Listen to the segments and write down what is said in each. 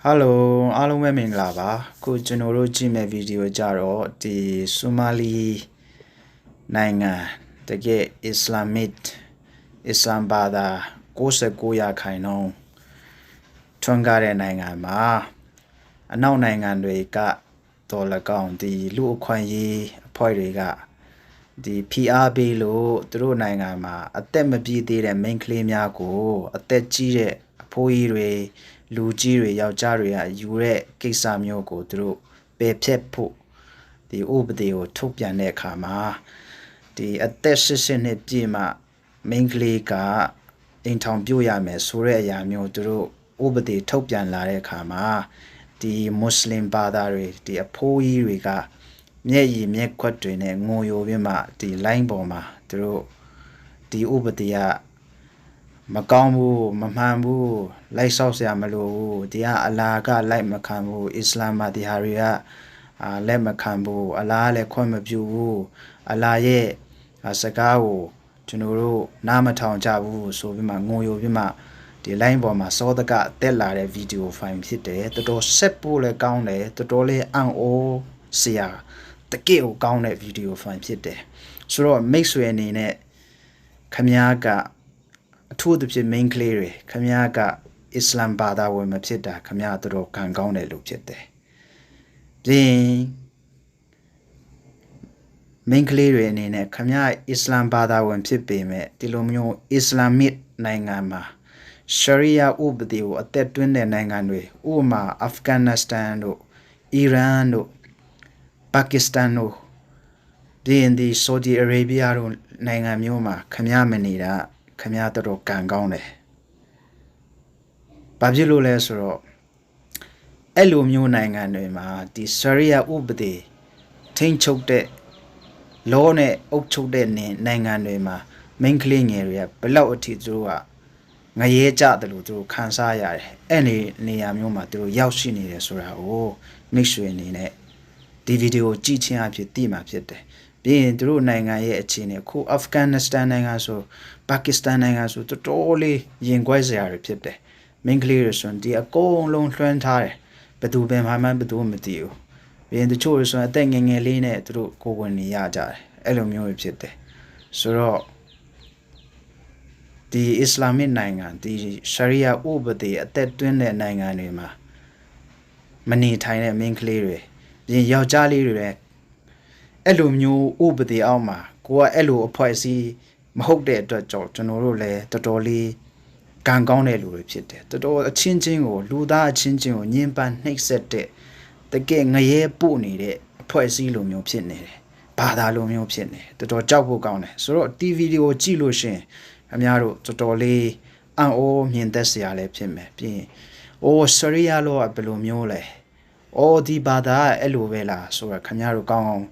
Hello အားလုံးပဲမင်္ဂလာပါခုကျွန်တော်တို့ကြည့်မဲ့ဗီဒီယိုကြတော့ဒီဆိုမာလီနိုင်ငံတကယ်အစ္စလာမ်ဘာသာ69ရာခိုင်နှုန်းထွန်းကားတဲ့နိုင်ငံမှာအနောက်နိုင်ငံတွေကတော်လကောင်းဒီလူအခွင့်အရေးအဖွဲ့တွေကဒီ PR ပေးလို့သူတို့နိုင်ငံမှာအသက်မပြည့်သေးတဲ့ main ကလေးများကိုအသက်ကြီးတဲ့အဖိုးကြီးတွေလူကြီးတွေယောက်ျားတွေကယူတဲ့ကိစ္စမျိုးကိုသူတို့ပယ်ဖျက်ဖို့ဒီဥပဒေကိုထုတ်ပြန်တဲ့အခါမှာဒီအသက်80နှစ်ပြည့်မှ main ကလေးကအိမ်ထောင်ပြုတ်ရမယ်ဆိုတဲ့အရာမျိုးသူတို့ဥပဒေထုတ်ပြန်လာတဲ့အခါမှာဒီမွတ်စလင်ဘာသာတွေဒီအဖိုးကြီးတွေကမျက်ရည်မျက်ခွက်တွေနဲ့ငိုယိုပြီးမှဒီ line ပေါ်မှာသူတို့ဒီဥပဒေကမကောင်းဘူးမမှန်ဘူးလိုက်ဆောက်စရာမလိုဘူးဒီကအလာကလိုက်မခံဘူးအစ္စလာမ်မှာဒီဟာတွေကလက်မခံဘူးအလာလည်းခွင့်မပြုဘူးအလာရဲ့စကားကိုကျွန်တော်တို့နားမထောင်ကြဘူးဆိုပြီးမှငိုယိုပြီးမှဒီ line ပေါ်မှာစောတကတက်လာတဲ့ဗီဒီယိုဖိုင်ဖြစ်တယ်တော်တော်ဆက်ဖို့လည်းကောင်းတယ်တော်တော်လေးအံ့ဩစရာတကယ်ကိုကောင်းတဲ့ဗီဒီယိုဖိုင်ဖြစ်တယ်ဆိုတော့မိတ်ဆွေအနေနဲ့ခမ ्या ကအထူးသဖြင့် main ကလေးတွေခမ ्या ကအစ္စလာမ်ဘာသာဝင်မဖြစ်တာခမ ्या တော်တော်ကံကောင်းတယ်လို့ဖြစ်တယ်ပြင် main ကလေးတွေအနေနဲ့ခမ ्या အစ္စလာမ်ဘာသာဝင်ဖြစ်ပေမဲ့ဒီလိုမျိုးအစ္စလာမစ်နိုင်ငံမှာရှရီယာဥပဒေကိုအသက်သွင်းတဲ့နိုင်ငံတွေဥပမာအာဖဂန်နစ္စတန်တို့အီရန်တို့ပါကစ္စတန်တို့ဒီဆော်ဒီအာရေဗျတို့နိုင်ငံမျိုးမှာခမ ्या မနေတာခမ ्या တော်တော်ကံကောင်းတယ်ဘာဖြစ်လို့လဲဆိုတော့အဲ့လိုမျိုးနိုင်ငံတွေမှာဒီရှရီယာဥပဒေထိန်းချုပ်တဲ့လောနဲ့အုပ်ချုပ်တဲ့နိုင်ငံတွေမှာ main ကလေးငယ်တွေကဘယ်လောက်အထိသူတို့ကငရဲကြတယ်လို့သူတို့ခံစားရတယ်အဲ့ဒီနေရာမျိုးမှာသူတို့ရောက်ရှိနေတယ်ဆိုတာကိုမိတ်ဆွေအနေနဲ့ဒီဗီဒီယိုကြည့်ချင်းအဖြစ်သိမှာဖြစ်တယ်ပြီးရင်သူတို့နိုင်ငံရဲ့အခြေအနေခုအာဖဂန်နစ္စတန်နိုင်ငံဆိုပါကစ္စတန်နိုင်ငံဆိုတော်တော်လေးရင်ကွဲစရာတွေဖြစ်တယ်မင်းကလေးတွေဆိုဒီအကုန်လုံးလွှမ်းထားတယ်ဘယ်သူပဲမှမသိဘူးပြီးရင်တချို့ဆိုအသက်ငယ်ငယ်လေးနဲ့သူတို့ကိုယ်ဝင်နေရကြတယ်အဲ့လိုမျိုးဖြစ်တယ်ဆိုတော့ဒီအစ္စလာမစ်နိုင်ငံဒီရှရီယာဥပဒေအသက်သွင်းတဲ့နိုင်ငံတွေမှာမနေထိုင်တဲ့မင်းကလေးတွေပြင်ယောက်ျားလေးတွေလည်းအဲ့လိုမျိုးဥပဒေအောက်မှာကိုကအဲ့လိုအဖွဲ့အစည်းမဟုတ်တဲ့အတွက်ကြောင့်ကျွန်တော်တို့လည်းတော်တော်လေးကံကောင်းတဲ့လူတွေဖြစ်တယ်တော်တော်အချင်းချင်းကိုလူသားအချင်းချင်းကိုညှဉ်းပန်းနှိပ်စက်တဲ့တကယ်ငရဲပို့နေတဲ့အဖွဲ့အစည်းလိုမျိုးဖြစ်နေတယ်ဘာသာလိုမျိုးဖြစ်နေတော်တော်ကြောက်ဖို့ကောင်းတယ်ဆိုတော့ဒီဗီဒီယိုကြည့်လို့ရှင်အများတို့တော်တော်လေးအံ့ဩမြင်သက်စရာလည်းဖြစ်မယ်ပြီးရင်အိုးဆရီယာလောကဘယ်လိုမျိုးလဲအော်ဒီဘာသာအဲ့လိုပဲလားဆိုတော့ခင်ဗျားတို့ကောင်းအောင်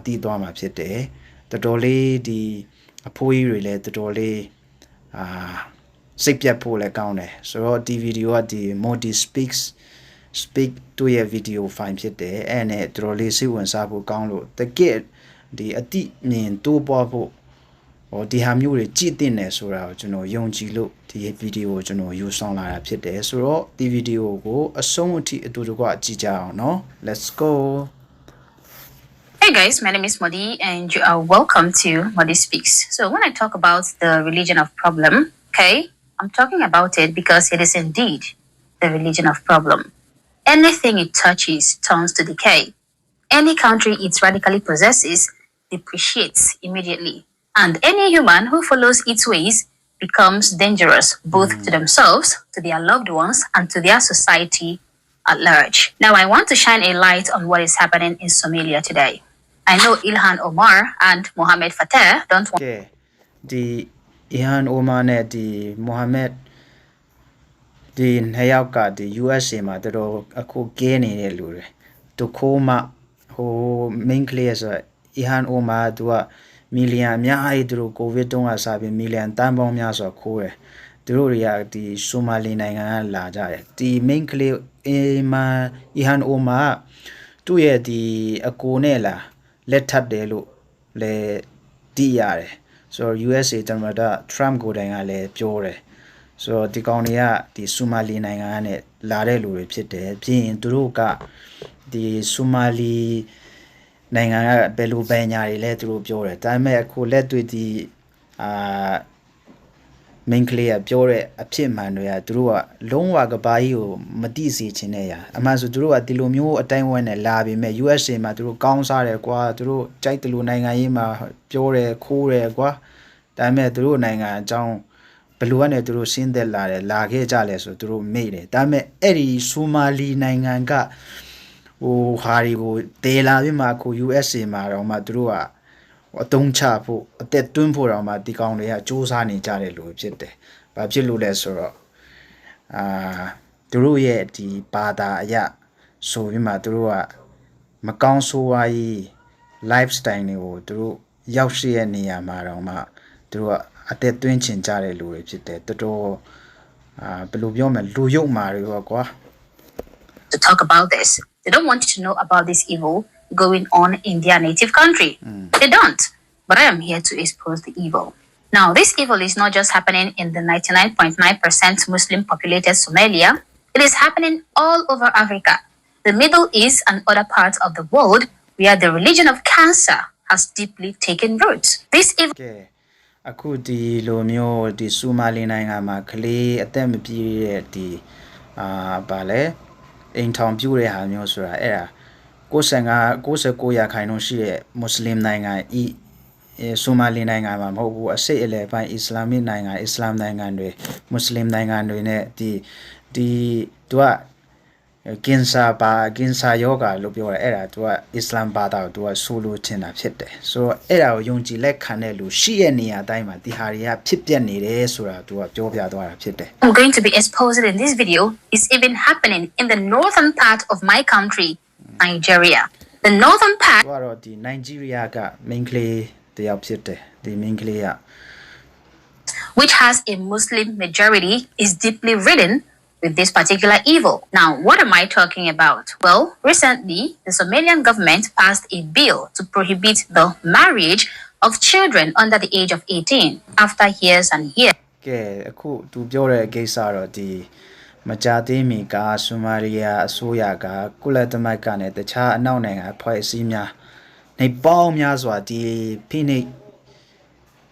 တီးသွားမှာဖြစ်တယ်တော်တော်လေးဒီအဖိုးကြီးတွေလည်းတော်တော်လေးစိတ်ပြတ်ဖို့လည်းကောင်းတယ်ဆိုတော့ဒီဗီဒီယိုကဒီ Modi speak တို့ရဲ့ဗီဒီယိုဖိုင်ဖြစ်တယ်အဲ့နဲ့တော်တော်လေးစိတ်ဝင်စားဖို့ကောင်းလို့တကယ်ဒီအတိမြင်တိုးပွားဖို့ဟောဒီဟာမျိုးတွေကြည့်တင်တယ်ဆိုတာကိုကျွန်တော်ယုံကြည်လို့ဒီဗီဒီယိုကိုကျွန်တော်ယူဆောင်လာတာဖြစ်တယ်ဆိုတော့ဒီဗီဒီယိုကိုအဆုံးအထိအတူတကွကြည့်ကြအောင်เนาะ let's go Hey guys, my name is Modi and you are welcome to Modi Speaks. So when I talk about the religion of problem, okay, I'm talking about it because it is indeed the religion of problem. Anything it touches turns to decay. Any country it radically possesses depreciates immediately. And any human who follows its ways becomes dangerous both to themselves, to their loved ones, and to their society at large. Now I want to shine a light on what is happening in Somalia today. I know Ilhan Omar and Mohammed Fateh don't want the Ilhan Omar နဲ့ဒီ Mohammed ဒီနှစ်ယောက်ကဒီ USA မှာတော်အခုကဲနေတဲ့လူတွေသူခိုးမှဟို main ကလေးဆို Ilhan Omar သူကမီလီယံအများကြီးသူတို့ကိုဗစ်တုန်းကစပြီးမီလီယံတန်းပေါင်းများစွာခိုးတယ်သူတို့တွေကဒီဆိုမာလီနိုင်ငံကလာကြတယ်ဒီ main ကလေးIlhan Omar သူ့ရဲ့ဒီအကိုနဲ့လားလက်ထပ်တယ်လို့လည်းသိရတယ်ဆိုတော့ USA သမ္မတ Trump ကိုယ်တိုင်ကလည်းပြောတယ် ဆိုတော့ဒီကောင်တွေကဒီဆူမာလီနိုင်ငံကနေလာတဲ့လူတွေဖြစ်တယ်ပြီးရင်သူတို့ကဒီဆူမာလီနိုင်ငံကဘယ်လိုပဲညာတွေလဲသူတို့ပြောတယ်ဒါပေမဲ့အခုလက်တွေ့ဒီမင်းကလေးကပြောတဲ့အဖြစ်မှန်တွေကသူတို့ကလုံးဝကဘာကြီးကိုမတိစေချင်တဲ့ຢာအမှန်ဆိုသူတို့ကဒီလိုမျိုးအတိုင်းဝန်းနဲ့လာပြီးမဲ့ USA မှာသူတို့ကောင်းစားတယ်ကွာသူတို့ကြိုက်တယ်လို့နိုင်ငံရေးမှာပြောတယ်ခိုးတယ်ကွာဒါပေမဲ့သူတို့နိုင်ငံအကြောင်းဘလူကနေသူတို့ရှင်းသက်လာတယ်လာခဲ့ကြလဲဆိုသူတို့မေ့တယ်ဒါပေမဲ့အဲ့ဒီဆူမာလီနိုင်ငံကဟိုဟာရီကိုတေလာပြီးမှအခု USA မှာတော့မှသူတို့ကအတုံးချဖို့အသက်တွင်းဖို့တော့မှဒီကောင်တွေကစူးစမ်းနေကြတယ်လို့ဖြစ်တယ်။ဘာဖြစ်လို့လဲဆိုတော့သူတို့ရဲ့ဒီဘာသာအရဆိုပြီးမှသူတို့ကမကောင်းဆိုးဝါးကြီး lifestyle တွေကိုသူတို့ရောက်ရှိရဲ့နေရာမှာတော့မှသူတို့ကအသက်သွင်းချင်ကြတဲ့လူတွေဖြစ်တယ်တော်တော်ဘယ်လိုပြောမလဲလူရုပ်မာတွေပေါ့ကွာ To talk about this. They don't want you to know about this evil going on in their native country. They don't. But I am here to expose the evil. Now, this evil is not just happening in the 99.9% Muslim populated Somalia. It is happening all over Africa, the Middle East and other parts of the world where the religion of cancer has deeply taken root. This evil... အခုဒီလိုမျိုးဒီဆူမာလီနိုင်ငံမှာကလေးအသက်မပြည့်တဲ့ဒီဗာလဲအိမ်ထောင်ပြူတဲ့ဟာမျိုးဆိုတာအဲ့ဒါ69ရာခိုင်နှုန်းရှိတဲ့မွတ်စလင်နိုင်ငံဤဆူမာလီနိုင်ငံမှာမဟုတ်ဘူးအစိတ်အလယ်ပိုင်းအစ္စလာမစ်နိုင်ငံအစ္စလာမ်နိုင်ငံတွေမွတ်စလင်နိုင်ငံတွေနဲ့ဒီသူကကင်ဆာယောဂါလို့ပြောတယ်အဲ့ဒါသူကအစ္စလာမ်ဘာသာကိုသူကဆိုလိုချင်တာဖြစ်တယ်ဆိုတော့အဲ့ဒါကိုယုံကြည်လက်ခံတဲ့လူရှိရဲ့နေရာတိုင်းမှာဒီဟာတွေကဖြစ်ပျက်နေတယ်ဆိုတာသူကပြောပြသွားတာဖြစ်တယ် I'm going to be exposing in this video is even happening in the northern part of my country, Nigeria. The northern part ကတော့ဒီ Nigeria က main ကလေးတယောက်ဖြစ်တယ်ဒီ main ကလေးက which has a Muslim majority is deeply ridden with this particular evil. Now, what am I talking about? Well, recently, the Somalian government passed a bill to prohibit the marriage of children under the age of 18 after years and years. ကဲအခုသူပြောတဲ့ကိစ္စတော့ဒီမကြသေးမီကဆိုမာလီယာအစိုးရကကုလသမဂ္ဂနဲ့တခြားအနောက်နိုင်ငံအဖွဲ့အစည်းများနေပေါင်းများစွာဒီ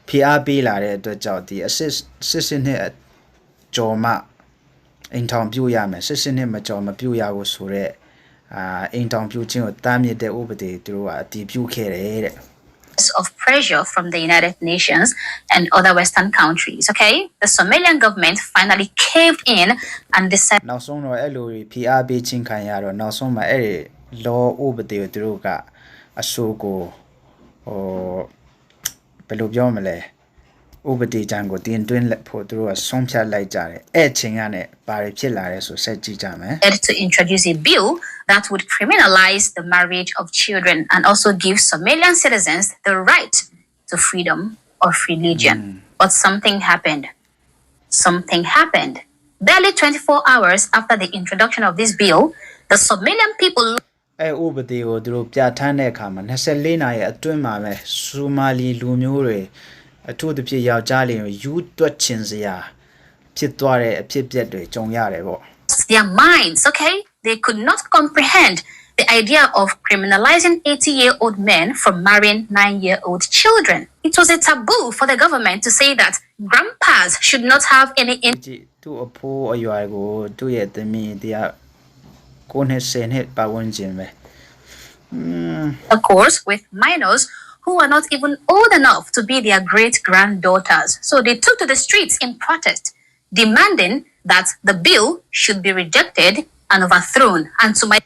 ဖိအားပေးလာတဲ့အတွက်ကြောင့်ဒီအစစ်နှစ်ကျော်မှအိမ်ထောင်ပြုရမယ်စစ်နှစ်မကျော်မပြုရဘူးဆိုတော့အိမ်ထောင်ပြုခြင်းကိုတားမြစ်တဲ့ဥပဒေသူတို့ကအတည်ပြုခဲ့တယ်တဲ့ of pressure from the United Nations and other Western countries, okay? The Somalian government finally caved in and decided နောက်ဆုံးတော့အဲ့လိုဖိအားပေးခြင်းခံရတော့နောက်ဆုံးမှာအဲ့ဒီ law ဥပဒေကိုသူတို့ကအဆိုကိုဘယ်လိုပြောမလဲဥပဒေကြမ်းကိုတင်သွင်းလက်ဖို့သူတို့ကဆုံးဖြတ်လိုက်ကြတယ်အဲ့ချိန်ကနဲ့ဘာတွေဖြစ်လာလဲဆိုဆက်ကြည့်ကြမယ် to introduce a bill that would criminalize the marriage of children and also give Somalian citizens the right to freedom of religion. But something happened. Barely 24 hours after the introduction of this bill, the Somalian people အဲ့ဥပဒေကိုသူတို့ပြဋ္ဌာန်းတဲ့အခါမှာ24နာရီအတွင်းမှာပဲဆူမာလီလူမျိုးတွေအထူးသဖြင့်ယောက်ျားလေးယူတွက်ချင်စရာဖြစ်သွားတဲ့အဖြစ်အပျက်တွေကြုံရတယ်ပေါ့ their minds, okay? They could not comprehend the idea of criminalizing 80-year-old men from marrying 9-year-old children. It was a taboo for the government to say that grandpas should not have any သူအဖိုးအရွယ်ကိုသူ့ရဲ့သမီးတရားကိုနဲ့ဆယ်နှစ်ပတ်ဝန်းကျင်ပဲ intercourse with minors who are not even old enough to be their great-granddaughters. So they took to the streets in protest, demanding that the bill should be rejected and overthrown. And to my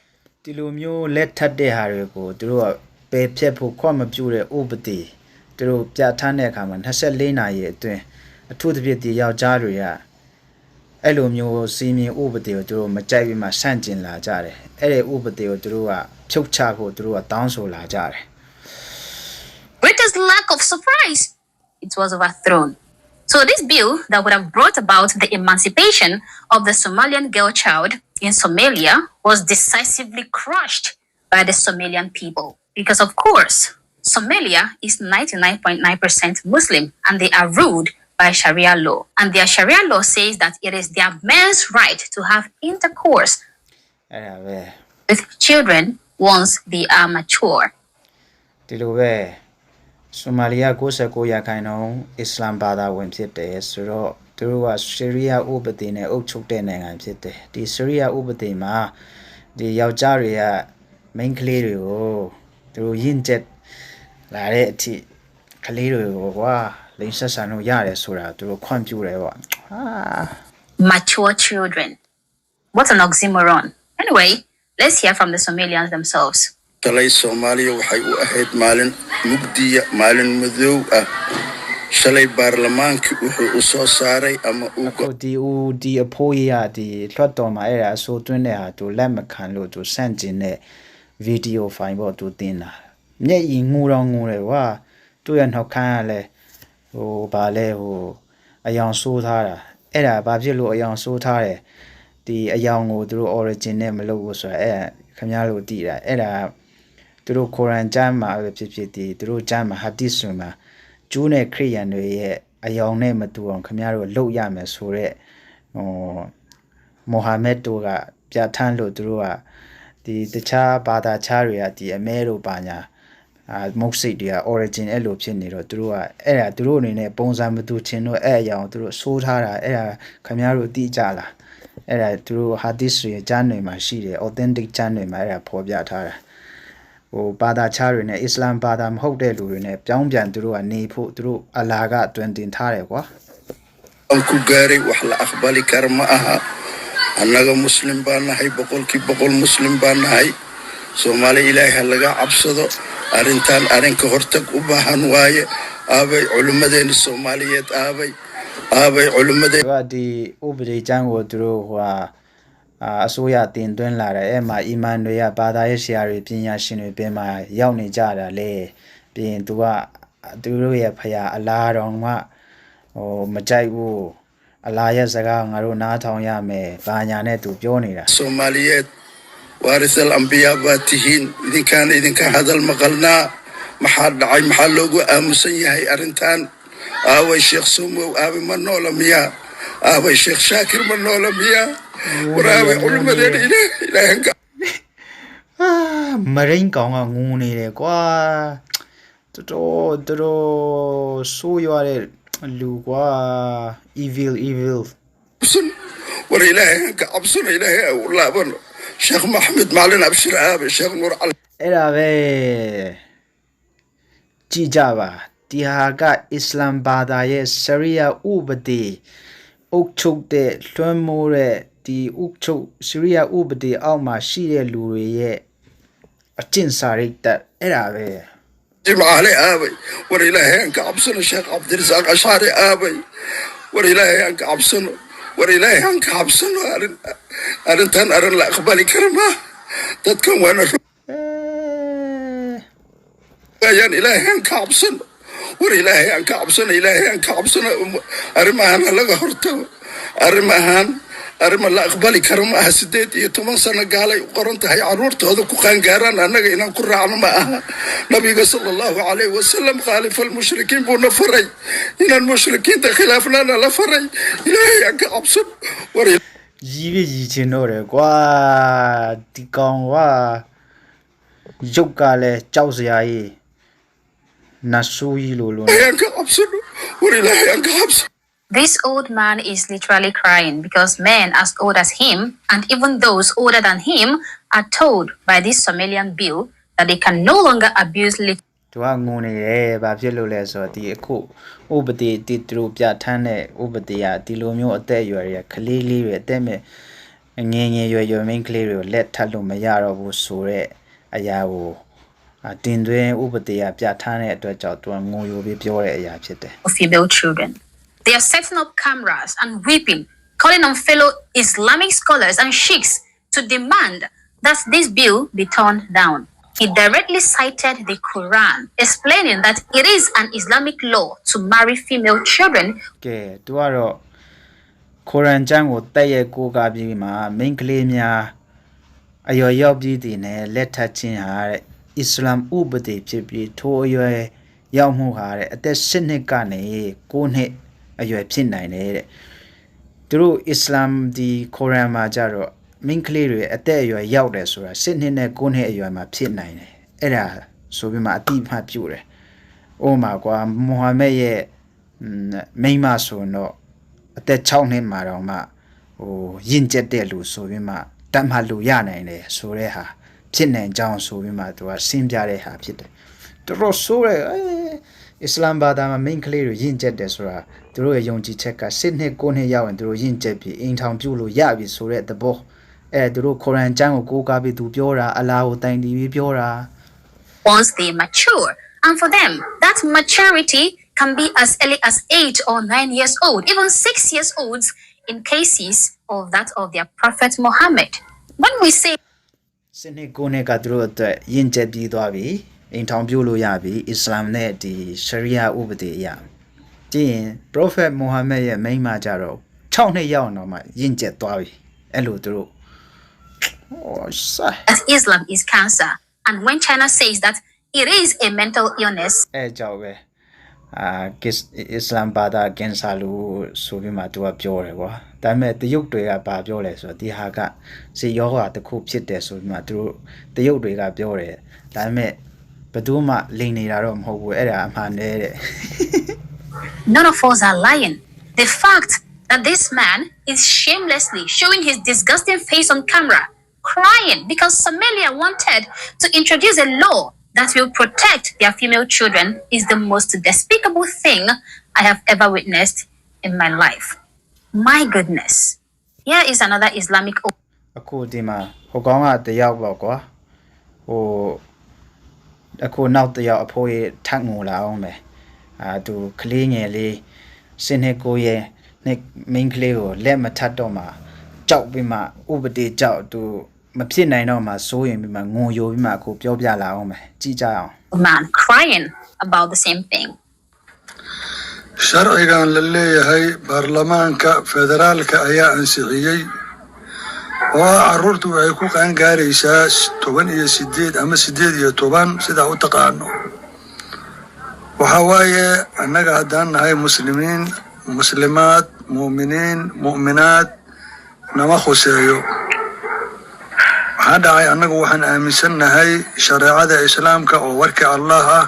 ဒီလိုမျိုးလက်ထပ်တဲ့ဟာတွေကိုသူတို့ကပယ်ဖြတ်ဖို့ခွင့်မပြုတဲ့ဥပဒေသူတို့ပြဋ္ဌာန်းတဲ့အခါမှာ24နာရီအတွင်းအထူးသဖြင့်ဒီယောက်ျားတွေကအဲ့လိုမျိုးစီမင်းဥပဒေကိုသူတို့မကြိုက်ပြီးမှဆန့်ကျင်လာကြတယ်အဲ့ဒီဥပဒေကိုသူတို့ကဖြုတ်ချဖို့သူတို့ကတောင်းဆိုလာကြတယ် greatest lack of surprise, it was overthrown. So this bill that would have brought about the emancipation of the Somalian girl child in Somalia was decisively crushed by the Somalian people. Because of course, Somalia is 99.9% Muslim and they are ruled by Sharia law. And their Sharia law says that it is their men's right to have intercourse with children once they are mature. ဒီလိုပဲဆိုမာလီယာ69ရာခိုင်နှုန်းအစ္စလာမ်ဘာသာဝင်ဖြစ်တယ်ဆိုတော့သူတို့ကဆီးရီးယားဥပဒေနဲ့အုပ်ချုပ်တဲ့နိုင်ငံဖြစ်တယ်ဒီဆီးရီးယားဥပဒေမှာဒီယောက်ျားတွေက main ကလေးတွေကိုသူတို့ယဉ်ကျက်လာတဲ့အထိကလေးတွေကိုကွာလိင်ဆက်ဆံလို့ရတယ်ဆိုတာသူတို့ခွင့်ပြုတယ်ပေါ့ Mature children. What an oxymoron. Anyway, let's hear from the Somalians themselves. talay Soomaaliya waxay u ahayd maalin mugdiya maalin madow ah shalay baarlamaankii wuxuu u soo saaray ama uu ဒီအဖိုးကြီးကဒီလွှတ်တော်မှာအဲ့ဒါအဆိုသွင်းတဲ့ဟာသူလက်မခံလို့သူစန့်ကျင်တဲ့ဗီဒီယိုဖိုင်ပေါ့သူတင်တာမျက်ရည်ငူတော့ငူတယ်ကွာသူ့ရဲ့နှောက်ခမ်းကလည်းဟိုဗာလဲဟိုအယောင်ဆိုးထားတာအဲ့ဒါဘာဖြစ်လို့အယောင်ဆိုးထားတယ်ဒီအယောင်ကိုသူတို့ origin နဲ့မလုပ်ဘူးဆိုတာအဲ့ခင်ဗျားတို့သိတာအဲ့ဒါသူတို့ကုရ်အာန်ကျမ်းမှာပဲဖြစ်ဖြစ်ဒီသူတို့ကျမ်းမှာဟာဒီစ်မှာကျူးနဲ့ခရိယန်တွေရဲ့အယောင်နဲ့မတူအောင်ခင်ဗျားတို့လှုပ်ရမယ်ဆိုတော့မိုဟာမက်တို့ကပြဋ္ဌာန်းလို့သူတို့ကဒီတခြားဘာသာခြားတွေကဒီအမဲတို့ပါညာမုတ်စိတ်တွေက origin အဲ့လိုဖြစ်နေတော့သူတို့ကအဲ့ဒါသူတို့အနေနဲ့ပုံစံမတူချင်းတို့အဲ့အယောင်သူတို့ဆိုးထားတာအဲ့ဒါခင်ဗျားတို့သိကြလားအဲ့ဒါသူတို့ဟာဒီစ်တွေကျမ်းတွေမှာရှိတယ် authentic ကျမ်းတွေမှာအဲ့ဒါဖော်ပြထားတာဟိုဘာသာခြားတွေနဲ့အစ္စလာမ်ဘာသာမဟုတ်တဲ့လူတွေနဲ့ပြောင်းပြန်သူတို့ကနေဖို့သူတို့အလာကတွင်တင်ထားတယ်ကွာ ku gaaray wax la aqbali kara ma aha annaga muslim baan nahay boqolkiiba muslim baan nahay Soomaali ilaahay ha laga cabsado arrintan arrinka hortag u baahan waaye aabay culimadeena Soomaaliyeed aabay culimadeena ဒီဥပဒေကျမ်းကိုသူတို့ဟိုအစိုးရတင်သွင်းလာတယ်အဲ့မှာအီမန်တွေကဘာသာရေးဆရာတွေပညာရှင်တွေပြင်မှာရောက်နေကြတာလေပြီးရင်သူတို့ရဲ့ဖရာအလားတော်မှဟိုမကြိုက်ဘူးအလားရဲ့စကားငါတို့နားထောင်ရမယ်ဘာညာနဲ့သူပြောနေတာ Soomaaliyeed waaris al-anbiya baatihiin idinka hadal maqalnaa maxaa dhacay maxaa loogu aamusan yahay arrintan aaway sheekh Sumow aabay ma noola miyaa aaway sheekh Shaakir ma noola miyaa waraabay culimadeena ilaahay မရင်းကောင်ကငူနေတယ်ကွာတော်ဆိုးရွားတဲ့လူကွာ evil war ilaahay ka cabsana ilaahay u laabano sheekh Maxamed Macalin Abshir aabay sheekh Nuur Cali အဲ့ဒါပဲကြည်ကြပါဒီဟာကအစ္စလာမ်ဘာသာရဲ့ဆရီယာဥပဒေအုပ်ချုပ်တဲ့လွှမ်းမိုးတဲ့ဒီဥချုပ်ဆရီယာဥပဒေအောက်မှာရှိတဲ့လူတွေရဲ့အကျင့်စာရိတ္တအဲ့ဒါပဲ جمع علي ابي ور الهي انك عبسنا الشيخ عبد الرزاق اشعري ابي ور الهي انك عبسنا ور الهي انك عبسنا ارنتن ارن لا اقبالي كرمه تتكون وانا يا الهي انك عبسنا ور الهي انك عبسنا الهي انك عبسنا ارمها انا لغا هرتو ارمها arima la aqbali karo ma aha 18 sano gaalay u qoran tahay caruurtooda ku qaangaaraan annaga inaan ku raacno ma aha nabiga sallallahu alayhi wasallam khalif al mushrikiin buu nafaray inaan mushrikiinta khilaafnana la faray ilaahay aan ka cabsan war ကြီးချင်တော့တယ်ကွာဒီကောင်ကရုပ်ကလည်းကြောက်စရာကြီးနတ်ဆိုးကြီးလိုလို ilaahay aan ka cabsan war ilaahay aan ka cabsan This old man is literally crying because men as old as him and even those older than him are told by this Somalian bill that they can no longer abuse little သူကငုံနေတယ်ဘာဖြစ်လို့လဲဆိုတော့ဒီအခုဥပဒေတီသူတို့ပြဋ္ဌာန်းတဲ့ဥပဒေကဒီလိုမျိုးအသက်အရွယ်တွေကကလေးလေးတွေအသက်မဲ့ငယ်ရွယ်မိန်းကလေးတွေကိုလက်ထပ်လို့မရတော့ဘူးဆိုတော့အရာကိုတင်သွင်းဥပဒေကပြဋ္ဌာန်းတဲ့အတွက်ကြောင့်သူကငုံယိုပြီးပြောတဲ့အရာဖြစ်တယ် female children. They are setting up cameras and weeping, calling on fellow Islamic scholars and sheikhs to demand that this bill be turned down. He directly cited the Quran, explaining that it is an Islamic law to marry female children. ကဲသူကတော့ကုရ်အာန်ကျမ်းကိုတက်ရဲ့ကိုးကားပြီးမှမိန်းကလေးများအရွယ်ရောက်ပြီးတည်နဲ့လက်ထပ်ခြင်းဟာအစ္စလာမ်ဥပဒေဖြစ်ပြီးထိုအရွယ်ရောက်မှုဟာတဲ့အသက်7နှစ်ကနေ9နှစ် အရွယ်ဖြစ်နိုင်တယ်တဲ့သူတို့အစ္စလာမ်ဒီကုရ်အာန်မှာကြတော့မိန်းကလေးတွေအသက်အရွယ်ရောက်တယ်ဆိုတာ7နှစ်နဲ့9နှစ်အရွယ်မှာဖြစ်နိုင်တယ်အဲ့ဒါဆိုပြီးမှအတိအမှတ်ပြုတယ်။အိုမှာကွာမုဟမ္မဒ်ရဲ့မိန်းမဆိုတော့အသက်6နှစ်မှာတော့မှယဉ်ကျက်တဲ့လူဆိုပြီးမှတတ်မှတ်လို့ရနိုင်တယ်ဆိုတဲ့ဟာဖြစ်နိုင်ကြောင်းဆိုပြီးမှသူကရှင်းပြတဲ့ဟာဖြစ်တယ်။တော်တော်ဆိုးတယ်အစ္စလာမ်ဘာသာမှာမိန်းကလေးတွေယဉ်ကျက်တယ်ဆိုတာသူတို့ရဲ့ယုံကြည်ချက်က7နှစ်9နှစ်ရောက်ရင်သူတို့ယဉ်ကျက်ပြီးအိမ်ထောင်ပြုလို့ရပြီဆိုတဲ့သဘောသူတို့ကုရ်အာန်ကျမ်းကိုကိုးကားပြီးသူပြောတာအလ္လာဟ်ကိုတိုင်တည်ပြီးပြောတာ once they mature. And for them, that maturity can be as early as 8 or 9 years old, even 6 years old in cases of that of their Prophet Muhammad. When we say စနစ်ကိုနဲ့ကသူတို့အတွက်ယဉ်ကျေးပြီးသွားပြီအိမ်ထောင်ပြုလို့ရပြီအစ္စလာမ်နဲ့ဒီရှရီယာဥပဒေအရကြည့်ရင် Prophet Muhammad ရဲ့မိန်းမကြတော့6နှစ်ရောက်တော့မှယဉ်ကျေးသွားပြီအဲ့လိုသူတို့ that Islam is cancer, and when China says that it is a mental illness, အဲ့ကြောင့်ပဲအစ္စလာမ်ဘာသာကင်ဆာလို့ဆိုပြီးမှသူကပြောတယ်ကွာဒါပေမဲ့တရုတ်တွေကဘာပြောလဲဆိုတော့ဒီဟာကစေယောဂါတစ်ခုဖြစ်တယ်ဆိုပြီးမှသူတို့တရုတ်တွေကပြောတယ်ဒါပေမဲ့ဘယ်သူမှလိန်နေတာတော့မဟုတ်ဘူးအဲ့ဒါအမှန်နဲ့တဲ့ none of us are lying. The fact that this man is shamelessly showing his disgusting face on camera, crying because Somalia wanted to introduce a law that will protect their female children is the most despicable thing I have ever witnessed in my life. My goodness. Here is another Islamic အခုဒီမှာဟိုကောင်ကတယောက်ပေါ့ကွာအခုနောက်တယောက်အဖိုးရထပ်ငိုလာအောင်ပဲသူကလေးငယ်လေးစနေကိုရဲ့မိန်းကလေးကိုလက်မထပ်တော့မှကြောက်ပြီးမှဥပဒေကြောက်သူမဖြစ်နိုင်တော့မှစိုးရင်ပြီးမှငုံယိုပြီးမှအခုပြောပြလာအောင်ပဲကြည့်ကြအောင် man crying about the same thing. sharcigan la leeyahay baarlamaanka federaalka ayaa ansixiyey oo caruurtu waxay ku qaangaaraysaa 18 ama 18 sidaa u taqaano waxaa waaye annaga haddaan nahay muslimiin muslimaad mu'miniin mu'minaad nama khuseeyo waxaa dhacay annagu waxaan aaminsannahay shareecada islaamka oo warkii allah ah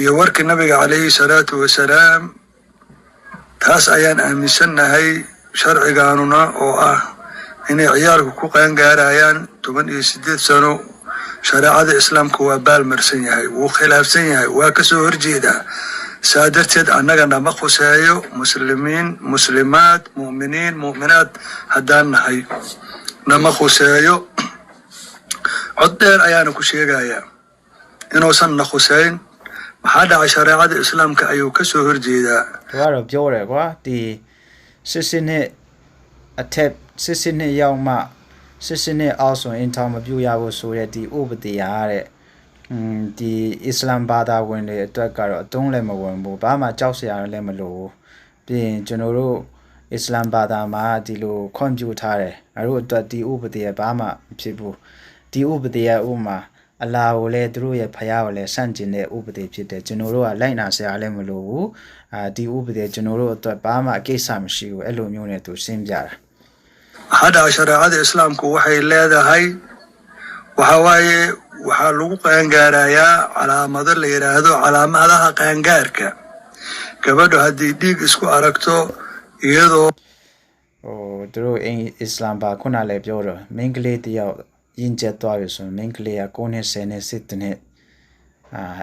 iyo warkii nabiga calayhi salaatu wasalaam taas ayaan aaminsannahay sharcigaanuna oo ah inay ciyaalku ku qaangaarayaan 18 sano shareecada islaamka waa baalmarsan yahay wuu khilaafsan yahay waa kasoo horjeedaa saa darteed annaga nama khuseeyo muslimiin muslimaad mu'miniin mu'minaad haddaan nahay nama khuseeyo cod dheer ayaana ku sheegayaa inuusan na khuseyn maxaa dhacay shareecada islaamka ayuu kasoo horjeedaa သူကတော့ပြောတယ်ကွာဒီစစ်နှစ်အထက်စစ်နှစ်ရောက်မှစစ်နှစ်အောက်ဆိုရင်ထောင်မပြူရဘူးဆိုတဲ့ဒီဥပဒေရတဲ့ဒီအစ္စလာမ်ဘာသာဝင်တွေအတွက်ကတော့အတုံးလည်းမဝင်ဘူးဘာမှကြောက်စရာလည်းမလိုဘူးပြီးရင်ကျွန်တော်တို့အစ္စလာမ်ဘာသာမှာဒီလိုခွန်ပြူထားတယ်ငါတို့အတွက်ဒီဥပဒေရဘာမှမဖြစ်ဘူးဒီဥပဒေရဥမာအလာကိုလည်းသူတို့ရဲ့ဖယားကိုလည်းဆန့်ကျင်တဲ့ဥပဒေဖြစ်တယ်ကျွန်တော်တို့ကလိုက်နာစရာလည်းမလိုဘူးဒီဥပဒေကျွန်တော်တို့အတွက်ဘာမှအကိစ္စမရှိဘူးအဲ့လိုမျိုးနဲ့သူရှင်းပြတာ hada shareecada islaamku waxay leedahay waxa waaye waxaa lagu qaangaarayaa calaamado la yiraahdo calaamadaha qaangaarka gabadhu haddii dhiig isku aragto iyadoo သူတို့အစ္စလာမ်ဘာခုနလည်းပြောတော့မိန်းကလေးတယောက်ယဉ်ကျေးသွားပြီဆိုရင်မိန်းကလေးက9နှစ်10နှစ်10နှစ်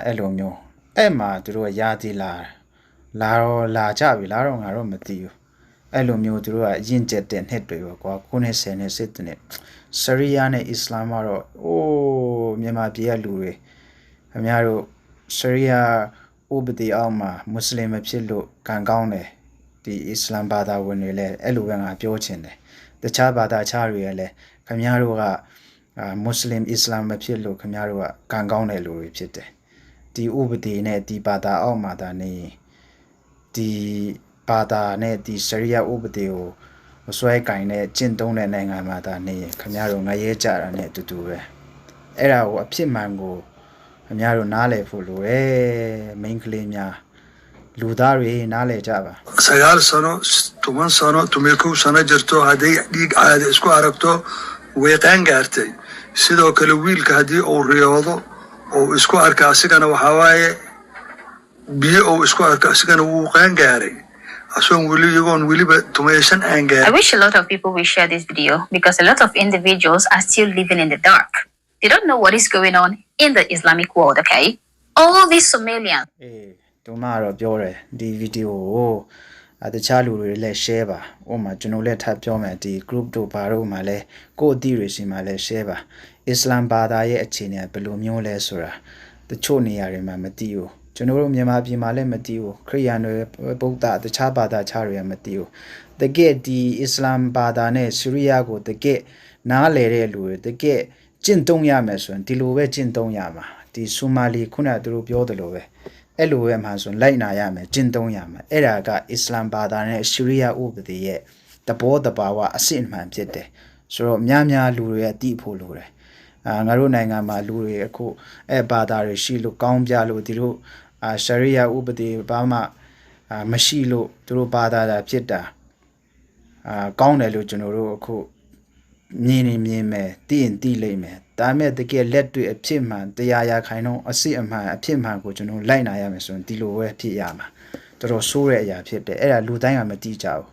အဲ့လိုမျိုးအဲ့မှာသူတို့ကယားသေးလာကြပြီလားတော့ငါတော့မသိဘူးအဲ့လိုမျိုးသူတို့ကယဉ်ကျေးတဲ့နှစ်တွေပေါ့ကွာ9နှစ်10နှစ်10နှစ်ဆရီယာနဲ့အစ္စလာမ်ကတော့မြန်မာပြည်ကလူတွေခင်ဗျားတို့ဆရီယာဥပဒေအောက်မှာမွတ်စလင်မဖြစ်လို့ကံကောင်းတယ်ဒီအစ္စလာမ်ဘာသာဝင်တွေလည်းအဲ့လိုပဲငါပြောချင်တယ်တခြားဘာသာခြားတွေလည်းခင်ဗျားတို့ကမွတ်စလင်အစ္စလာမ်မဖြစ်လို့ခင်ဗျားတို့ကကံကောင်းတဲ့လူတွေဖြစ်တယ်ဒီဥပဒေနဲ့ဒီဘာသာအောက်မှာဒါနေဒီဘာသာနဲ့ဒီရှရီယာဥပဒေကိုမစွဲကင်တဲ့ကျင့်သုံးတဲ့နိုင်ငံမှာဒါနေခင်ဗျားတို့ငရဲကြတာနဲ့အတူတူပဲအဲ့ဒါကိုအဖြစ်မှန်ကိုခင်ဗျားတို့နားလည်ဖို့လိုတယ်မိန်းကလေးများ လူသားတွေနားလည်ကြပါ سيال سنة تومن سنة توميكو سنة جرتو هدي ديك عادي اسكو عرفتو ويقان قارتي سيدو كلويل كهدي او رياضو او اسكو اركاسيكنا وحواي بي او اسكو اركاسيكنا وقان قاري أسوان ولي يقون ولي بتوميشن I انقار wish a lot of people will share this video because a lot of individuals are still living in the dark. They don't know what is going on in the Islamic world, okay? All these Somalians. ဒီမှာတော့ပြောတယ်ဒီဗီဒီယိုကိုတခြားလူတွေလည်း share ပါဥပမာကျွန်တော်လည်းထပ်ပြောမယ်ဒီ group တို့ဘာတို့မှာလည်းကိုယ့်အသည့်တွေရှိမှလည်း share ပါအစ္စလာမ်ဘာသာရဲ့အခြေအနေဘယ်လိုမျိုးလဲဆိုတာတချို့နေရာတွေမှာမသိဘူးကျွန်တော်တို့မြန်မာပြည်မှာလည်းမသိဘူးခရိယန်တွေဗုဒ္ဓတခြားဘာသာခြားတွေကမသိဘူးတကယ်ဒီအစ္စလာမ်ဘာသာနဲ့ဆီးရီးယားကိုတကယ်နားလည်တဲ့လူတွေတကယ်ကျင့်သုံးရမယ်ဆိုရင်ဒီလိုပဲကျင့်သုံးရမှာဒီဆူမာလီခုနကသူတို့ပြောတယ်လို့ပဲအဲ့လိုပဲမှဆိုလိုက်နာရမယ်ကျင့်သုံးရမယ်အဲ့ဒါကအစ္စလာမ်ဘာသာနဲ့ဆီးရီးယားဥပဒေရဲ့တဘောတဘာဝအစစ်အမှန်ဖြစ်တယ်ဆိုတော့များလူတွေအတိဖို့လိုတယ်ငါတို့နိုင်ငံမှာလူတွေအခုအဲ့ဘာသာတွေရှိလို့ကောင်းပြလို့ဒီလိုရှရီးယားဥပဒေဘာမှမရှိလို့သူတို့ဘာသာတာဖြစ်တာကောင်းတယ်လို့ကျွန်တော်တို့အခုမြင်မယ်သိရင်သိလိမ့်မယ်ဒါပေမဲ့တကယ်လက်တွေ့အဖြစ်မှန်တရားရခိုင်တော့အစစ်အမှန်အဖြစ်မှန်ကိုကျွန်တော်လိုက်နာရမယ်ဆိုရင်ဒီလိုပဲဖြစ်ရမှာတော်တော်ဆိုးတဲ့အရာဖြစ်တယ်အဲ့ဒါလူတိုင်းကမသိကြဘူး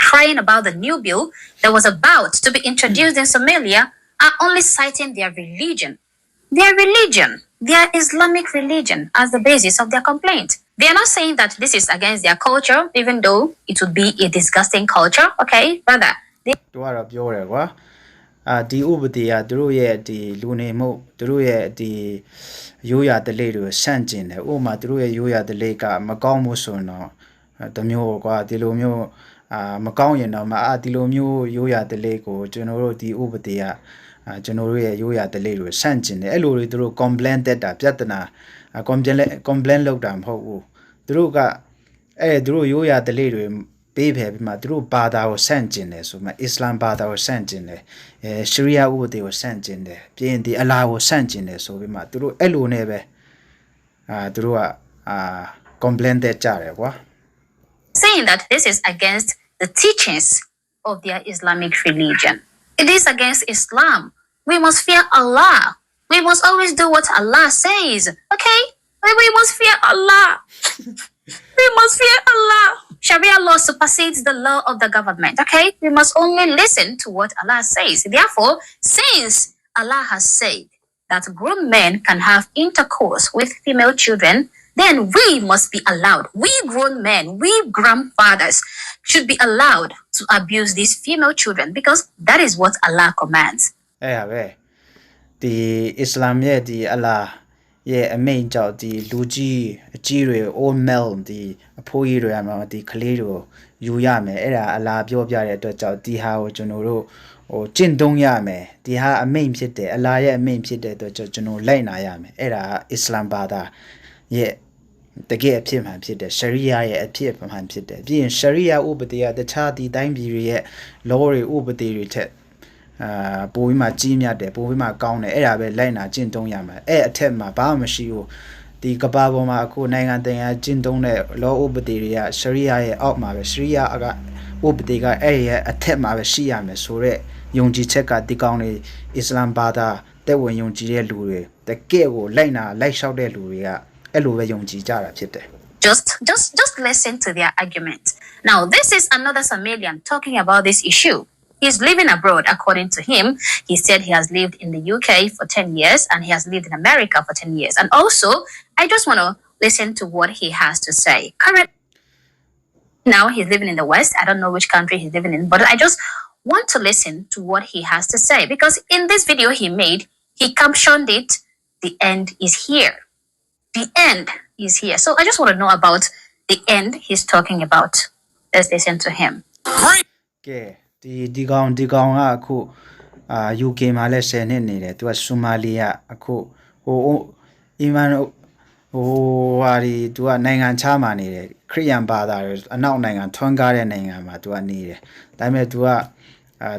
crying about the new bill that was about to be introduced in Somalia are only citing their religion, their Islamic religion as the basis of their complaint. They are not saying that this is against their culture, even though it would be a disgusting culture, okay? Rather, they သူကတော့ပြောတယ်ကွာဒီဥပဒေကသူတို့ရဲ့ဒီလူနေမှုသူတို့ရဲ့ဒီရိုးရာဓလေ့တွေကိုဆန့်ကျင်တယ်ဥပမာသူတို့ရဲ့ရိုးရာဓလေ့ကမကောင်းမှုဆိုရင်တော့တမျိုးကွာဒီလိုမျိုးမကောင်းရင်တော့ဒီလိုမျိုးရိုးရာဓလေ့ကိုကျွန်တော်တို့ဒီဥပဒေကကျွန်တော်တို့ရဲ့ရိုးရာဓလေ့တွေဆန့်ကျင်တယ်အဲ့လိုတွေသူတို့ complain တက်တာပြဿနာ complain လုပ်တာမဟုတ်ဘူးသူတို့ကသူတို့ရိုးရာဓလေ့တွေပေးဖယ်ပြီးမှသူတို့ဘာသာကိုဆန့်ကျင်တယ်ဆိုမှအစ္စလာမ်ဘာသာကိုဆန့်ကျင်တယ်ရှရီးယားဥပဒေကိုဆန့်ကျင်တယ်ပြီးရင်ဒီအလာကိုဆန့်ကျင်တယ်ဆိုပြီးမှသူတို့အဲ့လိုနဲ့ပဲသူတို့ကcomplain တက်ကြတယ်ကွာ saying that this is against the teachings of their Islamic religion. It is against Islam. We must fear Allah. We must always do what Allah says. Okay? We must fear Allah. We must fear Allah. Sharia law supersedes the law of the government. Okay? We must only listen to what Allah says. Therefore, since Allah has said that grown men can have intercourse with female children, then we must be allowed. We grown men, we grandfathers should be allowed to abuse these female children because that is what Allah commands. အဲ့ဟာပဲဒီအစ္စလာမ်ရဲ့ဒီအလာရဲ့အမိန့်ကြောင့်ဒီလူကြီးအကြီးတွေ old male ဒီအဖိုးကြီးတွေမှာဒီကလေးတွေကိုယူရမယ်အဲ့ဒါအလာပြောပြတဲ့အတွက်ကြောင့်ဒီဟာကိုကျွန်တော်တို့ကျင့်သုံးရမယ်ဒီဟာအမိန့်ဖြစ်တယ်အလာရဲ့အမိန့်ဖြစ်တဲ့အတွက်ကြောင့်ကျွန်တော်လိုက်နာရမယ်အဲ့ဒါအစ္စလာမ်ဘာသာရဲ့တကယ်အဖြစ်မှန်ဖြစ်တယ်ရှရီးယားရဲ့အဖြစ်မှန်ဖြစ်တယ်ပြီးရင်ရှရီးယားဥပဒေကတခြားဒီတိုင်းပြည်တွေရဲ့ law တွေဥပဒေတွေထက်ပိုပြီးမှကြီးမြတ်တယ်ပိုပြီးမှကောင်းတယ်အဲ့ဒါပဲလိုက်နာကျင့်သုံးရမှာအဲ့အထက်မှာဘာမှမရှိဘူးဒီကဘာပေါ်မှာအခုနိုင်ငံတကာကျင့်သုံးတဲ့ law ဥပဒေတွေကရှရီးယားရဲ့အောက်မှာပဲရှရီးယားကဥပဒေကအဲ့ရဲ့အထက်မှာပဲရှိရမယ်ဆိုတော့ယုံကြည်ချက်ကဒီကောင်းနေအစ္စလာမ်ဘာသာတက်ဝင်ယုံကြည်တဲ့လူတွေတကယ်ကိုလိုက်လျှောက်တဲ့လူတွေကအဲ့လိုပဲယုံကြည်ကြတာဖြစ်တယ် Just listen to their argument. Now, this is another Somalian talking about this issue. He's living abroad, according to him. He said he has lived in the UK for 10 years and he has lived in America for 10 years. And also, I just want to listen to what he has to say. Currently, now he's living in the West. I don't know which country he's living in, but I just want to listen to what he has to say because in this video he made, he captioned it, "The end is here." The end is here. So I just want to know about the end he's talking about. Let's listen to him. ကဲဒီကောင်ကအခု UK မှာလည်း10နှစ်နေတယ်သူကဆူမာလီယာအခုအီမန်ဟာဒီသူကနိုင်ငံခြားမှာနေတယ်ခရစ်ယာန်ဘာသာတွေအနောက်နိုင်ငံထွန်းကားတဲ့နိုင်ငံမှာသူကနေတယ်ဒါပေမဲ့သူက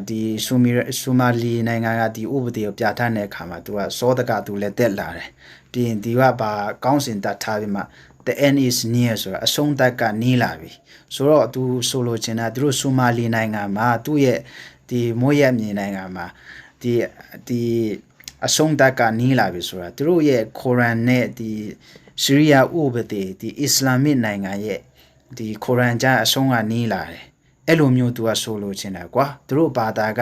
ဒီဆူမာလီနိုင်ငံကဒီဥပဒေကိုပြဋ္ဌာန်းတဲ့အခါမှာသူကစောတကသူလည်းတက်လာတယ်ပြီးရင်ဒီကဘာကောင်းစင်တတ်ထားပြီးမှ the end is near ဆိုတာအဆုံးသတ်ကနီးလာပြီဆိုတော့သူဆိုလိုချင်တာသူတို့ဆိုမာလီနိုင်ငံမှာသူ့ရဲ့ဒီမိုးရက်မြေနိုင်ငံမှာဒီအဆုံးသတ်ကနီးလာပြီဆိုတာသူတို့ရဲ့ကိုရန်နဲ့ဒီဆီးရီးယားဥပဒေဒီအစ္စလာမစ်နိုင်ငံရဲ့ဒီကိုရန်ကျမ်းအဆုံးကနီးလာတယ်အဲ့လိုမျိုးသူကဆိုလိုချင်တယ်ကွာသူတို့ဘာသာက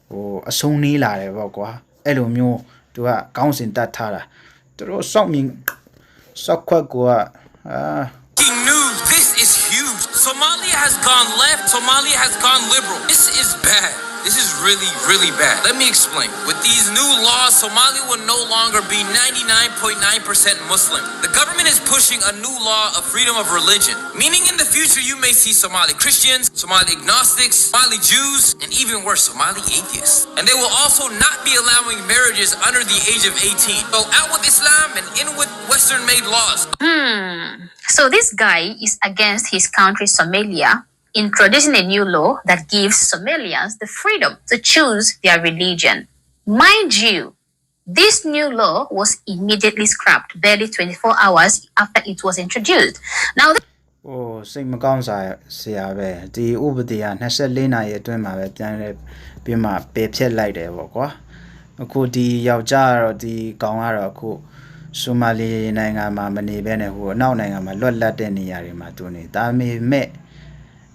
ဟိုအဆုံးနီးလာတယ်ပေါ့ကွာအဲ့လိုမျိုးသူကကောင်းစင်တတ်ထားတာသူတို့စောက်မြင်စောက်ခွက်ကnews. This is huge. Somalia has gone left. Somalia has gone liberal. This is bad. This is really, really bad. Let me explain. With these new laws, Somalia will no longer be 99.9% Muslim. The government is pushing a new law of freedom of religion, meaning in the future you may see Somali Christians, Somali agnostics, Somali Jews, and even worse, Somali atheists. And they will also not be allowing marriages under the age of 18. So out with Islam and in with Western-made laws. So this guy is against his country, Somalia, introducing a new law that gives Somalians the freedom to choose their religion. Mind you, this new law was immediately scrapped barely 24 hours after it was introduced. Now, စိတ်မကောင်းစရာပဲဒီဥပဒေက24နာရီအတွင်းမှာပဲပြန်လဲပြီးမှပယ်ဖျက်လိုက်တယ်ပေါ့ကွာအခုဒီယောက်ျားကတော့ဒီကောင်ကတော့အခုဆိုမာလီနိုင်ငံမှာမနေဘဲနဲ့ဟိုအနောက်နိုင်ငံမှာလွတ်လပ်တဲ့နေရာတွေမှာသူနေဒါပေမဲ့